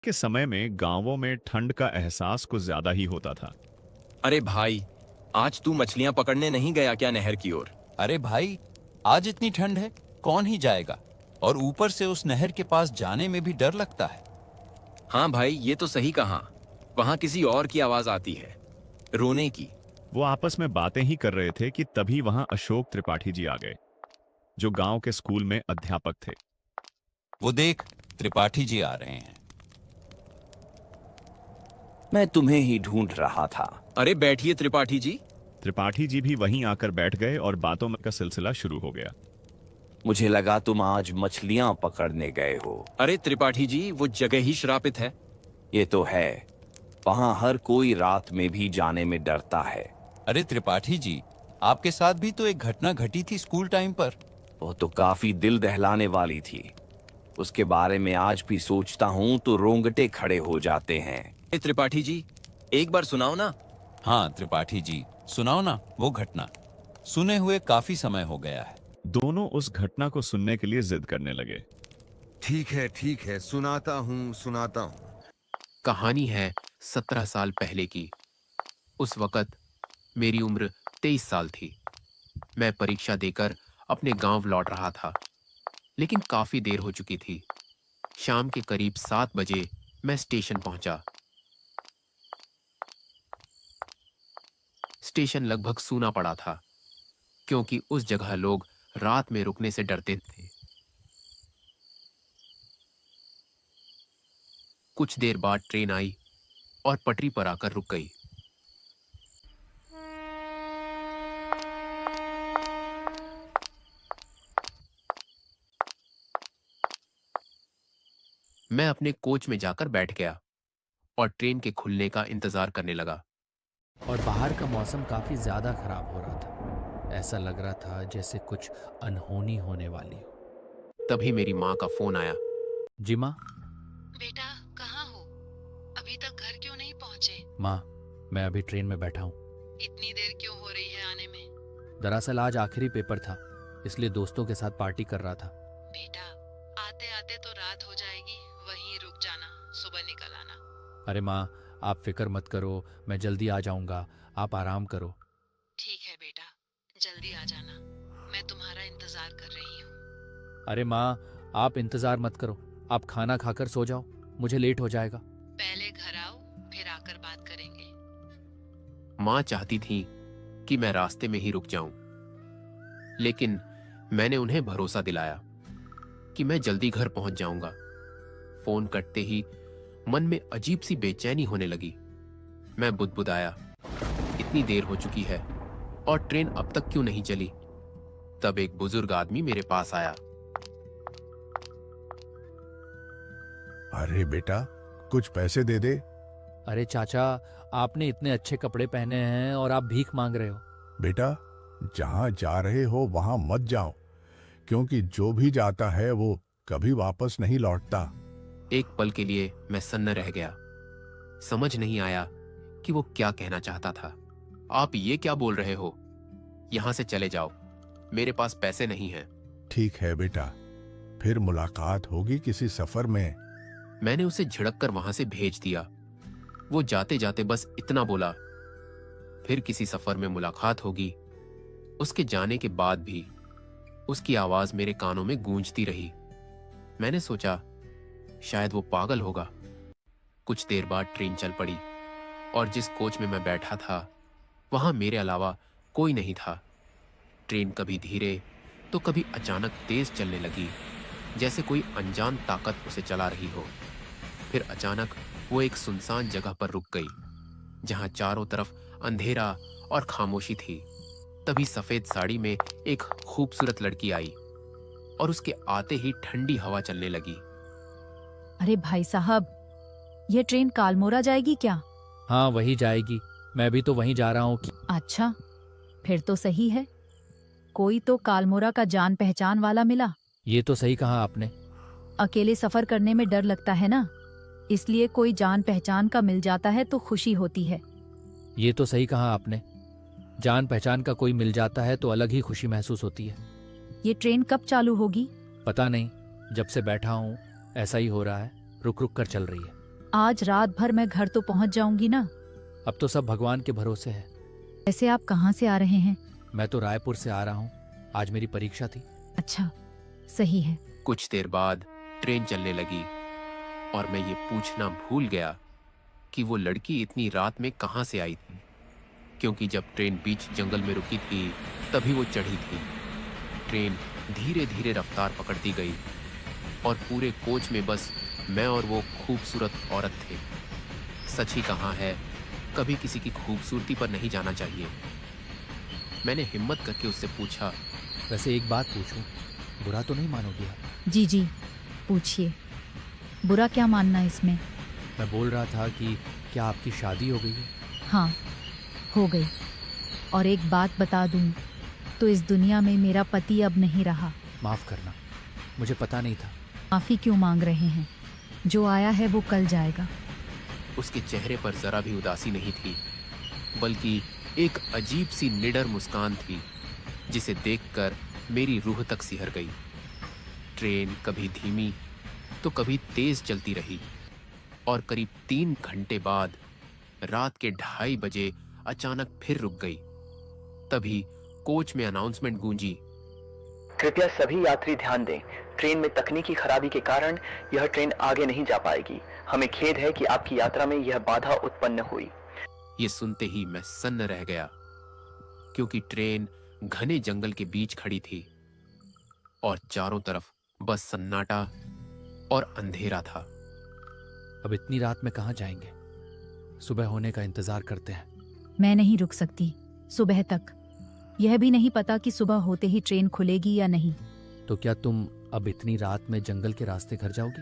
के समय में गांवों में ठंड का एहसास कुछ ज्यादा ही होता था। अरे भाई, आज तू मछलियां पकड़ने नहीं गया क्या नहर की ओर? अरे भाई, आज इतनी ठंड है, कौन ही जाएगा। और ऊपर से उस नहर के पास जाने में भी डर लगता है। हाँ भाई, ये तो सही कहा। वहां किसी और की आवाज आती है, रोने की। वो आपस में बातें ही कर रहे थे कि तभी वहां अशोक त्रिपाठी जी आ गए, जो गांव के स्कूल में अध्यापक थे। वो देख, त्रिपाठी जी आ रहे हैं। मैं तुम्हें ही ढूंढ रहा था। अरे बैठिए त्रिपाठी जी। त्रिपाठी जी भी वहीं आकर बैठ गए और बातों का सिलसिला शुरू हो गया। मुझे लगा तुम आज मछलियां पकड़ने गए हो। अरे त्रिपाठी जी, वो जगह ही श्रापित है। ये तो है, वहां हर कोई रात में भी जाने में डरता है। अरे त्रिपाठी जी, आपके साथ भी तो एक घटना घटी थी स्कूल टाइम पर। वो तो काफी दिल दहलाने वाली थी। उसके बारे में आज भी सोचता हूँ तो रोंगटे खड़े हो जाते हैं। अरे त्रिपाठी जी, एक बार सुनाओ ना। हाँ त्रिपाठी जी, सुनाओ ना वो घटना। सुने हुए काफी समय हो गया है। दोनों उस घटना को सुनने के लिए जिद करने लगे। ठीक है, सुनाता हूँ। कहानी है 17 साल पहले की। उस वक़्त मेरी उम्र 23 साल थी। मैं परीक्षा देकर अपने गांव लौट रहा था, लेकिन काफी देर हो चुकी थी। शाम के करीब 7 बजे मैं स्टेशन पहुंचा। स्टेशन लगभग सूना पड़ा था, क्योंकि उस जगह लोग रात में रुकने से डरते थे। कुछ देर बाद ट्रेन आई और पटरी पर आकर रुक गई। मैं अपने कोच में जाकर बैठ गया और ट्रेन के खुलने का इंतजार करने लगा। और बाहर का मौसम काफ़ी ज़्यादा ख़राब हो रहा था। ऐसा लग रहा था जैसे कुछ अनहोनी होने वाली हो। तभी मेरी माँ का फोन आया। जी माँ। बेटा, कहाँ हो? अभी तक घर क्यों नहीं पहुंचे? माँ, मैं अभी ट्रेन में बैठा हूँ। इतनी देर क्यों हो रही है आने में? दरअसल आज आखिरी पेपर था, इसलिए दोस्तों के साथ पार्टी कर रहा था। बेटा, आते आते तो रात हो जाएगी, वहीं रुक जाना, सुबह निकल आना। अरे माँ, आप फिक्र मत करो, मैं जल्दी आ जाऊँगा, आप आराम करो। ठीक है बेटा, जल्दी आ जाना, मैं तुम्हारा इंतजार कर रही हूँ। अरे माँ, आप इंतज़ार मत करो, आप खाना खाकर सो जाओ, मुझे लेट हो जाएगा। पहले घर आओ, फिर आकर बात करेंगे। माँ चाहती थी कि मैं रास्ते में ही रुक जाऊं, लेकिन मैंने उन्हें भरोसा दिलाया कि मैं जल्दी घर पहुंच जाऊंगा। फोन कटते ही मन में अजीब सी बेचैनी होने लगी। मैं बुदबुदाया, इतनी देर हो चुकी है और ट्रेन अब तक क्यों नहीं चली? तब एक बुजुर्ग आदमी मेरे पास आया। अरे बेटा, कुछ पैसे दे दे। अरे चाचा, आपने इतने अच्छे कपड़े पहने हैं और आप भीख मांग रहे हो। बेटा, जहां जा रहे हो वहां मत जाओ, क्योंकि जो भी जाता है वो कभी वापस नहीं लौटता। एक पल के लिए मैं सन्न रह गया। समझ नहीं आया कि वो क्या कहना चाहता था। आप ये क्या बोल रहे हो? यहां से चले जाओ, मेरे पास पैसे नहीं हैं। ठीक है बेटा, फिर मुलाकात होगी किसी सफर में। मैंने उसे झिड़क कर वहां से भेज दिया। वो जाते जाते बस इतना बोला, फिर किसी सफर में मुलाकात होगी। उसके जाने के बाद भी उसकी आवाज मेरे कानों में गूंजती रही। मैंने सोचा शायद वो पागल होगा। कुछ देर बाद ट्रेन चल पड़ी और जिस कोच में मैं बैठा था वहां मेरे अलावा कोई नहीं था। ट्रेन कभी धीरे तो कभी अचानक तेज चलने लगी, जैसे कोई अनजान ताकत उसे चला रही हो। फिर अचानक वो एक सुनसान जगह पर रुक गई, जहां चारों तरफ अंधेरा और खामोशी थी। तभी सफेद साड़ी में एक खूबसूरत लड़की आई और उसके आते ही ठंडी हवा चलने लगी। अरे भाई साहब, ये ट्रेन कालमोरा जाएगी क्या? हाँ, वही जाएगी, मैं भी तो वहीं जा रहा हूँ। अच्छा, फिर तो सही है। कोई तो कालमोरा का जान पहचान वाला मिला। ये तो सही कहा आपने। अकेले सफर करने में डर लगता है ना, इसलिए कोई जान पहचान का मिल जाता है तो खुशी होती है। ये तो सही कहा आपने, जान पहचान का कोई मिल जाता है तो अलग ही खुशी महसूस होती है। ये ट्रेन कब चालू होगी? पता नहीं, जब से बैठा हूँ ऐसा ही हो रहा है, रुक रुक कर चल रही है। आज रात भर मैं घर तो पहुंच जाऊंगी ना। अब तो सब भगवान के भरोसे है। ऐसे आप कहाँ से आ रहे हैं? मैं तो रायपुर से आ रहा हूँ, आज मेरी परीक्षा थी। अच्छा, सही है। कुछ देर बाद ट्रेन चलने लगी और मैं ये पूछना भूल गया कि वो लड़की इतनी रात में कहाँ से आई थी, क्योंकि जब ट्रेन बीच जंगल में रुकी थी तभी वो चढ़ी थी। ट्रेन धीरे धीरे रफ्तार पकड़ती गई और पूरे कोच में बस मैं और वो खूबसूरत औरत थे। सच ही कहा है, कभी किसी की खूबसूरती पर नहीं जाना चाहिए। मैंने हिम्मत करके उससे पूछा, वैसे एक बात पूछूं, बुरा तो नहीं मानोगी आप? जी जी, पूछिए। बुरा क्या मानना इसमें? मैं बोल रहा था कि क्या आपकी शादी हो गई है? हाँ, हो गई। और एक बात बता दूं तो इस दुनिया में मेरा पति अब नहीं रहा। माफ करना, मुझे पता नहीं था। माफी क्यों मांग रहे हैं? जो आया है वो कल जाएगा। उसके चेहरे पर जरा भी उदासी नहीं थी, बल्कि एक अजीब सी निडर मुस्कान थी जिसे देखकर मेरी रूह तक सिहर गई। ट्रेन कभी धीमी तो कभी तेज चलती रही और करीब 3 घंटे बाद रात के 2:30 बजे अचानक फिर रुक गई। तभी कोच में अनाउंसमेंट गूंजी, कृपया सभी यात्री ध्यान दें, ट्रेन में तकनीकी खराबी के कारण यह ट्रेन आगे नहीं जा पाएगी। हमें खेद है कि आपकी यात्रा में यह बाधा उत्पन्न हुई। ये सुनते ही मैं सन्न रह गया, क्योंकि ट्रेन घने जंगल के बीच खड़ी थी और चारों तरफ बस सन्नाटा और अंधेरा था। अब इतनी रात में कहाँ जाएंगे? सुबह होने का इंतजार करते हैं। मैं नहीं रुक सकती सुबह तक। यह भी नहीं पता कि सुबह होते ही ट्रेन खुलेगी या नहीं। तो क्या तुम अब इतनी रात में जंगल के रास्ते घर जाओगी?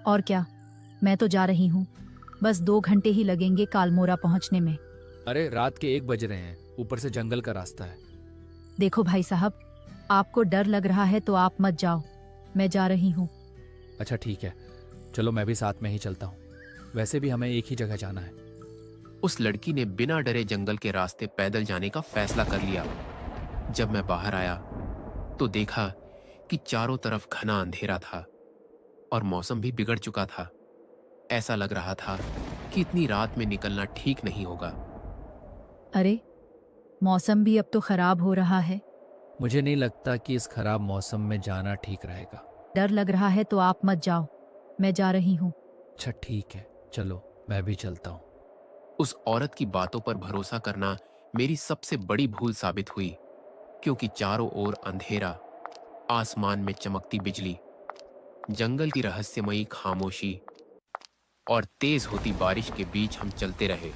और क्या, मैं तो जा रही हूँ। बस 2 घंटे ही लगेंगे कालमोरा पहुँचने में। अरे रात के 1 बज रहे हैं, ऊपर से जंगल का रास्ता है। देखो भाई साहब, आपको डर लग रहा है तो आप मत जाओ, मैं जा रही हूँ। अच्छा ठीक है, चलो मैं भी साथ में ही चलता हूँ। वैसे भी हमें एक ही जगह जाना है। उस लड़की ने बिना डरे जंगल के रास्ते पैदल जाने का फैसला कर लिया। जब मैं बाहर आया तो देखा कि चारों तरफ घना अंधेरा था और मौसम भी बिगड़ चुका था। ऐसा लग रहा था कि इतनी रात में निकलना ठीक नहीं होगा। अरे, मौसम भी अब तो खराब हो रहा है। मुझे नहीं लगता कि इस खराब मौसम में जाना ठीक रहेगा। डर लग रहा है तो आप मत जाओ, मैं जा रही हूँ। अच्छा ठीक है, चलो मैं भी चलता हूँ। उस औरत की बातों पर भरोसा करना मेरी सबसे बड़ी भूल साबित हुई, क्योंकि चारों ओर अंधेरा, आसमान में चमकती बिजली, जंगल की रहस्यमयी खामोशी और तेज होती बारिश के बीच हम चलते रहे।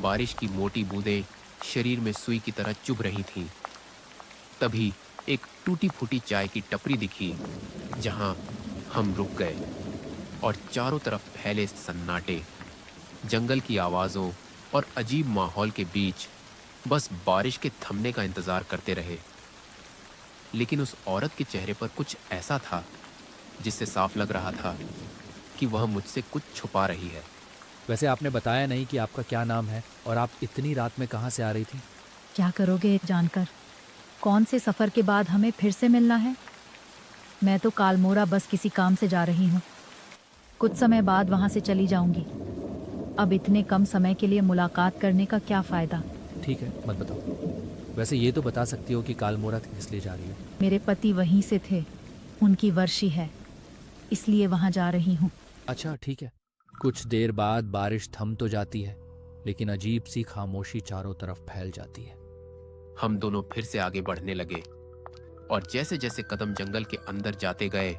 बारिश की मोटी बूंदें शरीर में सुई की तरह चुभ रही थीं। तभी एक टूटी फूटी चाय की टपरी दिखी, जहां हम रुक गए और चारों तरफ फैले सन्नाटे, जंगल की आवाजों और अजीब माहौल के बीच बस बारिश के थमने का इंतजार करते रहे। लेकिन उस औरत के चेहरे पर कुछ ऐसा था जिससे साफ लग रहा था कि वह मुझसे कुछ छुपा रही है। वैसे आपने बताया नहीं कि आपका क्या नाम है और आप इतनी रात में कहाँ से आ रही थी? क्या करोगे जानकर? कौन से सफर के बाद हमें फिर से मिलना है? मैं तो कालमोरा बस किसी काम से जा रही हूँ। कुछ समय बाद वहाँ से चली जाऊंगी। अब इतने कम समय के लिए मुलाकात करने का क्या फायदा? ठीक है, मत बताओ। वैसे ये तो बता सकती हो कि कालमोरा किस लिए जा रही हो? मेरे पति वहीं से थे, उनकी वर्षी है, इसलिए वहाँ जा रही हूँ। अच्छा ठीक है। कुछ देर बाद बारिश थम तो जाती है, लेकिन अजीब सी खामोशी चारों तरफ फैल जाती है। हम दोनों फिर से आगे बढ़ने लगे और जैसे जैसे कदम जंगल के अंदर जाते गए,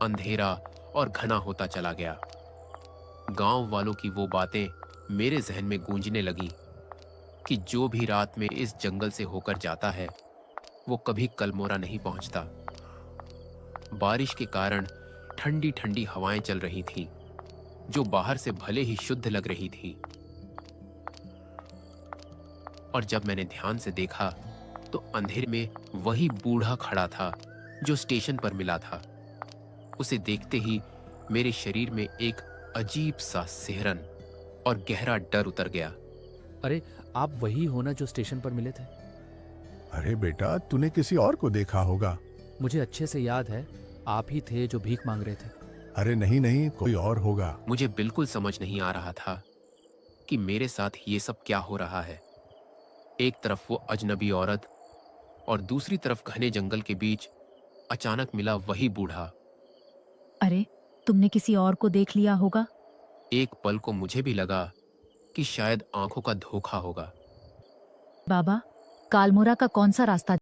अंधेरा और घना होता चला गया। गांव वालों की वो बातें मेरे जहन में गूंजने लगी कि जो भी रात में इस जंगल से होकर जाता है वो कभी कालमोरा नहीं पहुंचता। बारिश के कारण ठंडी ठंडी हवाएं चल रही थीं, जो बाहर से भले ही शुद्ध लग रही थी। और जब मैंने ध्यान से देखा तो अंधेरे में वही बूढ़ा खड़ा था जो स्टेशन पर मिला था। उसे देखते ही मेरे शरीर में एक अजीब सा सिहरन और गहरा डर उतर गया। अरे आप वही हो ना जो स्टेशन पर मिले थे? अरे बेटा, तूने किसी और को देखा होगा। मुझे अच्छे से याद है, आप ही थे जो भीख मांग रहे थे। अरे नहीं नहीं, कोई और होगा। मुझे बिल्कुल समझ नहीं आ रहा था कि मेरे साथ ये सब क्या हो रहा है। एक तरफ वो अजनबी औरत और दूसरी तरफ घने जंगल के बीच अचानक मिला वही बूढ़ा। अरे, तुमने किसी और को देख लिया होगा। एक पल को मुझे भी लगा कि शायद आंखों का धोखा होगा। बाबा, कालमोरा का कौन सा रास्ता